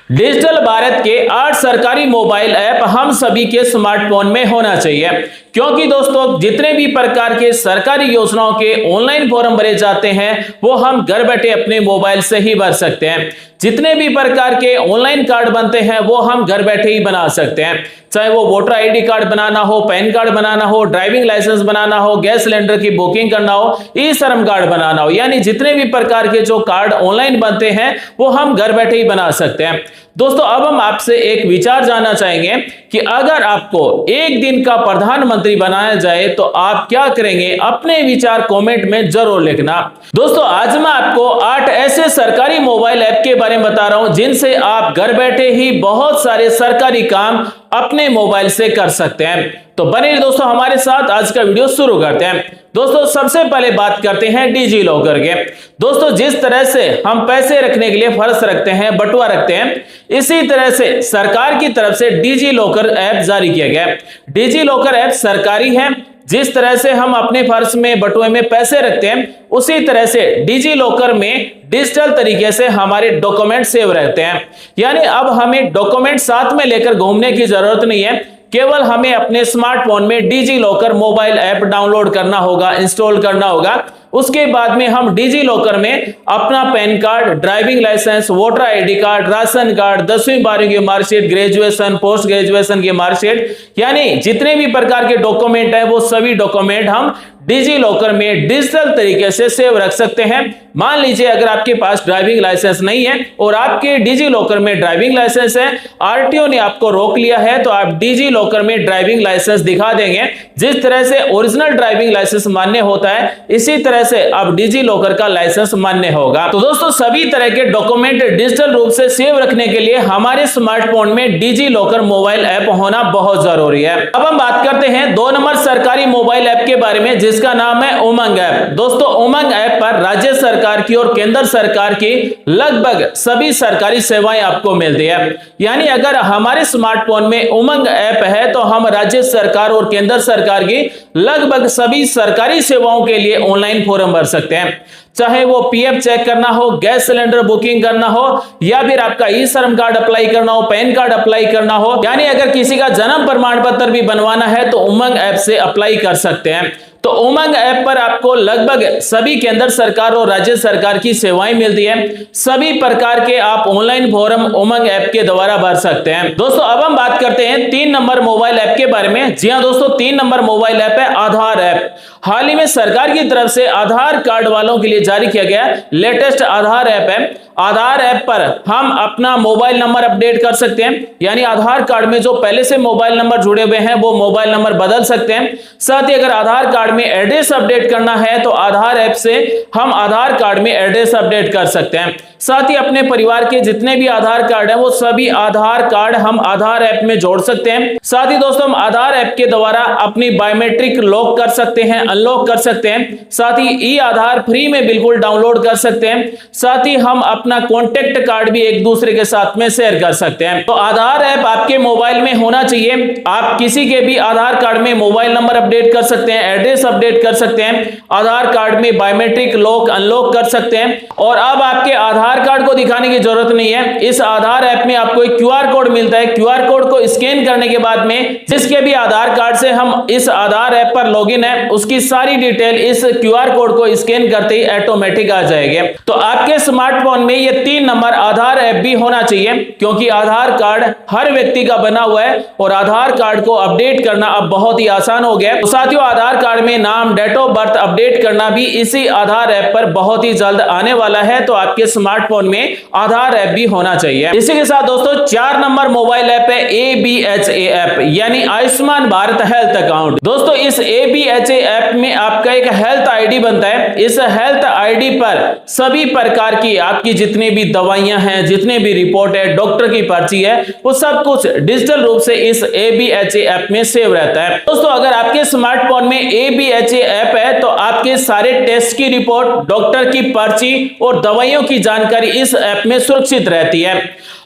Digital Bharat के 8 सरकारी mobile app हम सभी के स्मार्टफोन में होना चाहिए, क्योंकि दोस्तों जितने भी प्रकार के सरकारी योजनाओं के ऑनलाइन फॉर्म भरे जाते हैं वो हम घर बैठे अपने मोबाइल से ही भर सकते हैं। जितने भी प्रकार के ऑनलाइन कार्ड बनते हैं वो हम घर बैठे ही बना सकते हैं, चाहे वो वोटर आईडी कार्ड बनाना हो, पैन कार्ड बनाना हो, ड्राइविंग लाइसेंस बनाना हो, गैस सिलेंडर की बुकिंग करना हो, ई श्रम कार्ड बनाना हो, यानी जितने भी प्रकार के जो कार्ड ऑनलाइन बनते हैं वो हम घर बैठे ही बना सकते हैं। दोस्तों अब हम आपसे एक विचार जानना चाहेंगे कि अगर आपको एक दिन का प्रधानमंत्री बनाया जाए तो आप क्या करेंगे? अपने विचार कमेंट में जरूर लिखना। दोस्तों आज मैं आपको 8 ऐसे सरकारी मोबाइल ऐप के बारे में बता रहा हूं जिनसे आप घर बैठे ही बहुत सारे सरकारी काम अपने मोबाइल से कर सकते हैं। तो बने दोस्तों हमारे साथ, आज का वीडियो शुरू करते हैं। दोस्तों सबसे पहले बात करते हैं डिजी लॉकर के। दोस्तों जिस तरह से हम पैसे रखने के लिए फर्श रखते हैं, बटुआ रखते हैं, इसी तरह से सरकार की तरफ से डिजी लॉकर ऐप जारी किया गया है। डिजी लॉकर ऐप सरकारी है। जिस तरह से हम अपने पर्स में, बटुए में पैसे रखते हैं, उसी तरह से डिजी लॉकर में डिजिटल तरीके से हमारे डॉक्यूमेंट सेव रहते हैं। यानी अब हमें डॉक्यूमेंट साथ में लेकर घूमने की जरूरत नहीं है, केवल हमें अपने स्मार्टफोन में digi locker mobile app download करना होगा, इंस्टॉल करना होगा। उसके बाद में हम डिजी लॉकर में अपना PAN card, driving licence, voter ID card, ration card, 10वीं 12वीं की मार्कशीट, ग्रेजुएशन, पोस्ट ग्रेजुएशन की मार्कशीट, यानी जितने भी प्रकार के डॉक्यूमेंट है वो सभी डॉक्यूमेंट हम डिजी लॉकर में डिजिटल तरीके से सेव रख सकते हैं। मान लीजिए अगर आपके पास ड्राइविंग लाइसेंस नहीं है और आपके डिजी लॉकर में ड्राइविंग लाइसेंस है, आरटीओ ने आपको रोक लिया है, तो आप डिजी लॉकर में ड्राइविंग लाइसेंस दिखा देंगे। जिस तरह से ओरिजिनल ड्राइविंग लाइसेंस मान्य होता है, इसी तरह से अब डिजी लॉकर का लाइसेंस मान्य होगा। तो दोस्तों सभी तरह के डॉक्यूमेंट डिजिटल रूप से सेव रखने के लिए हमारे स्मार्टफोन में डिजी लॉकर मोबाइल ऐप होना बहुत जरूरी है। अब हम बात करते हैं 2 नंबर सरकारी मोबाइल ऐप के बारे में, जिसका नाम है उमंग ऐप। दोस्तों उमंग ऐप पर राज्य सरकार की और केंद्र सरकार की लगभग सभी सरकारी सेवाएं आपको मिलती है। यानी अगर हमारे स्मार्टफोन में उमंग ऐप है तो हम राज्य सरकार और केंद्र सरकार की लगभग सभी सरकारी सेवाओं के लिए ऑनलाइन फॉर्म भर सकते हैं, चाहे वो पीएफ चेक करना हो, गैस सिलेंडर बुकिंग करना हो, या फिर आपका ई श्रम कार्ड अप्लाई करना हो, पैन कार्ड अप्लाई करना हो, यानी अगर किसी का जन्म प्रमाण पत्र भी बनवाना है तो उमंग ऐप से अप्लाई कर सकते हैं। तो उमंग ऐप पर आपको लगभग सभी केंद्र सरकार और राज्य सरकार की सेवाएं मिलती है। सभी प्रकार के आप ऑनलाइन फॉर्म उमंग ऐप के द्वारा भर सकते हैं। दोस्तों अब हम बात करते हैं 3 नंबर मोबाइल ऐप के बारे में। जी हां दोस्तों, 3 नंबर मोबाइल ऐप है आधार ऐप। हाल ही में सरकार की तरफ से आधार कार्ड वालों के लिए जारी किया गया लेटेस्ट आधार ऐप है। आधार ऐप पर हम अपना मोबाइल नंबर अपडेट कर सकते हैं, यानी आधार कार्ड में जो पहले से मोबाइल नंबर जुड़े हुए हैं वो मोबाइल नंबर बदल सकते हैं। साथ ही अगर आधार कार्ड में एड्रेस अपडेट करना है तो आधार ऐप से हम आधार कार्ड में एड्रेस अपडेट कर सकते हैं। साथ ही अपने परिवार के जितने भी आधार कार्ड हैं वो सभी आधार कार्ड हम आधार ऐप में जोड़ सकते हैं। साथ ही दोस्तों हम आधार ऐप के द्वारा अपनी बायोमेट्रिक लॉक कर सकते हैं, अनलॉक कर सकते हैं। साथ ही ई आधार फ्री में बिल्कुल डाउनलोड कर सकते हैं। साथ ही हम अपना कॉन्टेक्ट कार्ड भी एक दूसरे के साथ में शेयर कर सकते हैं। तो आधार ऐप आपके मोबाइल में होना चाहिए। आप किसी के भी आधार कार्ड में मोबाइल नंबर अपडेट कर सकते हैं, एड्रेस अपडेट कर सकते हैं, आधार कार्ड में बायोमेट्रिक लॉक अनलॉक कर सकते हैं। और अब आपके आधार कार्ड को दिखाने की जरूरत नहीं है। इस आधार ऐप में आपको एक क्यूआर कोड मिलता है। क्यूआर कोड को स्कैन करने के बाद में जिसके भी आधार कार्ड से हम इस आधार ऐप पर लॉगिन है, उसकी सारी डिटेल इस क्यूआर कोड को स्कैन करते ही ऑटोमेटिक आ जाएगी। तो आपके स्मार्टफोन में ये 3 नंबर आधार ऐप भी होना चाहिए, क्योंकि आधार कार्ड हर व्यक्ति का बना हुआ है और आधार कार्ड को अपडेट करना अब बहुत ही आसान हो गया है। तो साथियों आधार कार्ड में नाम, डेट ऑफ बर्थ अपडेट करना भी इसी आधार ऐप पर बहुत ही जल्द आने वाला है। तो आपके स्मार्टफोन में आधार ऐप भी होना चाहिए। इसी के साथ दोस्तों 4 नंबर मोबाइल ऐप है ABHA ऐप, यानी आयुष्मान भारत हेल्थ अकाउंट। दोस्तों इस ABHA ऐप में आपका एक हेल्थ आईडी बनता है। इस हेल्थ आईडी पर सभी प्रकार की आपकी जितनी भी दवाइयां हैं, जितने भी रिपोर्ट है, डॉक्टर की पर्ची है, वो सब कुछ डिजिटल रूप से इस ABHA ऐप में सेव रहता है। दोस्तों अगर आपके स्मार्टफोन में ABHA ऐप है तो आपके सारे टेस्ट की रिपोर्ट, डॉक्टर की पर्ची और दवाइयों की जानकारी इस ऐप में सुरक्षित रहती है।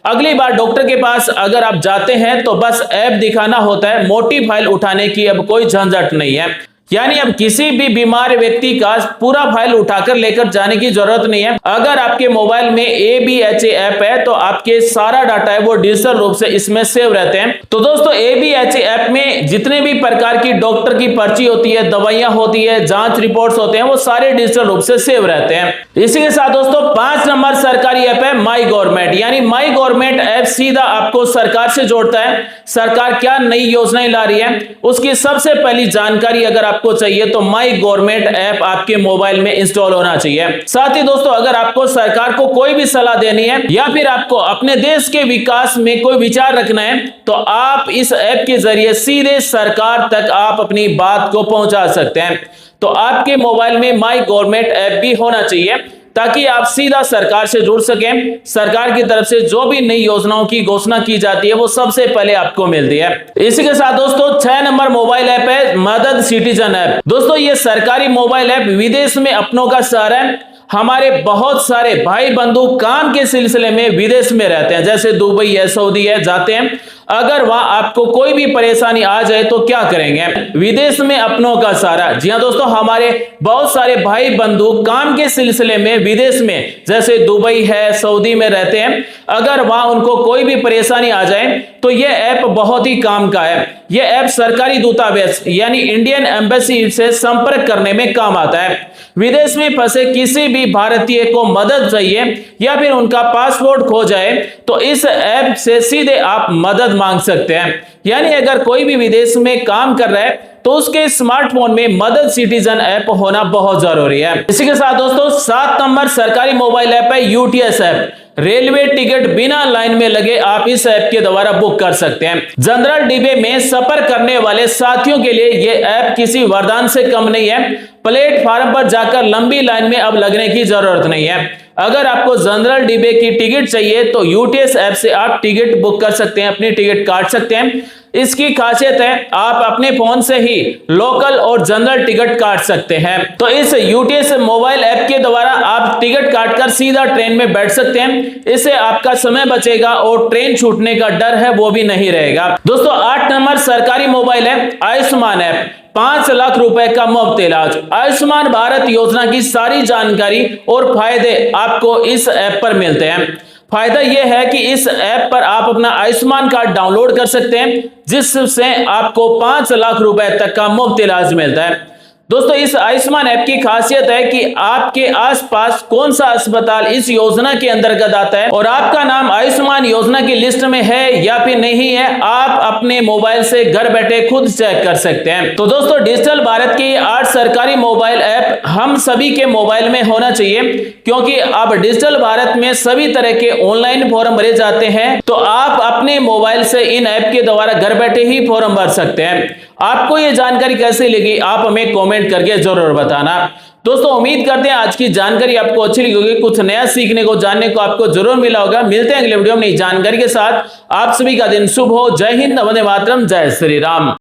अगली बार डॉक्टर के पास अगर आप जाते हैं तो बस ऐप दिखाना होता है, मोटी फाइल उठाने की अब कोई झंझट नहीं है। यानी अब किसी भी बीमार व्यक्ति का पूरा फाइल उठाकर लेकर जाने की जरूरत नहीं है। अगर आपके मोबाइल में ABHA ऐप है तो आपके सारा डाटा है वो डिजिटल रूप से इसमें सेव रहते हैं। तो दोस्तों ABHA ऐप में जितने भी प्रकार की डॉक्टर की पर्ची होती है, दवाइयां होती है, जांच रिपोर्ट्स होते हैं, वो सारे डिजिटल रूप से सेव रहते हैं। इसी के साथ दोस्तों 5 नंबर सरकारी ऐप है माई गवर्नमेंट। यानी माई गवर्नमेंट ऐप सीधा आपको सरकार से जोड़ता है। सरकार क्या नई योजनाएं ला रही है उसकी सबसे पहली जानकारी अगर आपको चाहिए तो माई गवर्नमेंट ऐप आपके मोबाइल में इंस्टॉल होना चाहिए। साथ ही दोस्तों अगर आपको सरकार को कोई भी सलाह देनी है या फिर आपको अपने देश के विकास में कोई विचार रखना है तो आप इस ऐप के जरिए सीधे सरकार तक आप अपनी बात को पहुंचा सकते हैं। तो आपके मोबाइल में माई गवर्नमेंट ऐप भी होना चाहिए ताकि आप सीधा सरकार से जुड़ सकें। सरकार की तरफ से जो भी नई योजनाओं की घोषणा की जाती है वो सबसे पहले आपको मिलती है। इसी के साथ दोस्तों 6 नंबर मोबाइल ऐप है मदद सिटीजन ऐप। दोस्तों ये सरकारी मोबाइल ऐप विदेश में अपनों का सहारा है। हमारे बहुत सारे भाई बंधु काम के सिलसिले में विदेश में रहते हैं, जैसे दुबई है, सऊदी है, जाते हैं। अगर वहां आपको कोई भी परेशानी आ जाए तो क्या करेंगे? विदेश में अपनों का सहारा। जी हां दोस्तों, हमारे बहुत सारे भाई बंधु काम के सिलसिले में विदेश में जैसे दुबई है, सऊदी में रहते हैं। अगर वहां उनको कोई भी परेशानी आ जाए तो यह ऐप बहुत ही काम का है। यह ऐप सरकारी दूतावास यानी इंडियन एम्बेसी से संपर्क करने में काम आता है। विदेश में फंसे किसी भी भारतीय को मदद चाहिए या फिर उनका पासपोर्ट खो जाए तो इस ऐप से सीधे आप मदद मांग सकते हैं। यानी अगर कोई भी विदेश में काम कर रहा है तो उसके स्मार्टफोन में मदद सिटीजन ऐप होना बहुत जरूरी है। इसी के साथ दोस्तों 7 नंबर सरकारी मोबाइल ऐप है UTS ऐप। रेलवे टिकट बिना लाइन में लगे आप इस ऐप के द्वारा बुक कर सकते हैं। जनरल डिब्बे में सफर करने वाले साथियों के लिए यह ऐप किसी वरदान से कम नहीं है। प्लेटफार्म पर जाकर लंबी लाइन में अब लगने की जरूरत नहीं है। अगर आपको जनरल डिब्बे की टिकट चाहिए तो UTS ऐप से आप टिकट बुक कर सकते हैं, अपनी टिकट काट सकते हैं। इसकी खासियत है आप अपने फोन से ही लोकल और जनरल टिकट काट सकते हैं। तो इस UTS मोबाइल ऐप के द्वारा आप टिकट काटकर सीधा ट्रेन में बैठ सकते हैं। इससे आपका समय बचेगा और ट्रेन छूटने का डर है वो भी नहीं रहेगा। दोस्तों 8 नंबर सरकारी मोबाइल है आयुष्मान ऐप। 5 लाख रुपए का मुफ्त इलाज। आयुष्मान भारत योजना की सारी जानकारी और फायदे आपको इस ऐप पर मिलते हैं। फायदा यह है कि इस ऐप पर आप अपना आयुष्मान कार्ड डाउनलोड कर सकते हैं जिससे आपको 5 लाख रुपए तक का मुफ्त इलाज मिलता है। दोस्तों इस आयुष्मान ऐप की खासियत है कि आपके आसपास कौन सा अस्पताल इस योजना के अंतर्गत आता है और आपका नाम आयुष्मान योजना की लिस्ट में है या फिर नहीं है, आप अपने मोबाइल से घर बैठे खुद चेक कर सकते हैं। तो दोस्तों डिजिटल भारत के 8 सरकारी मोबाइल ऐप हम सभी के मोबाइल में होना चाहिए क्योंकि अब डिजिटल भारत में सभी तरह के ऑनलाइन फॉर्म भरे जाते हैं। तो आप अपने मोबाइल से इन ऐप के द्वारा घर बैठे ही फॉर्म भर सकते हैं। आपको ये जानकारी कैसी लगी आप हमें कमेंट करके जरूर बताना। दोस्तों उम्मीद करते हैं आज की जानकारी आपको अच्छी लगी होगी, कुछ नया सीखने को जानने को आपको जरूर मिला होगा। मिलते हैं अगले वीडियो में नई जानकारी के साथ। आप सभी का दिन शुभ हो। जय हिंद, वंदे मातरम, जय श्री राम।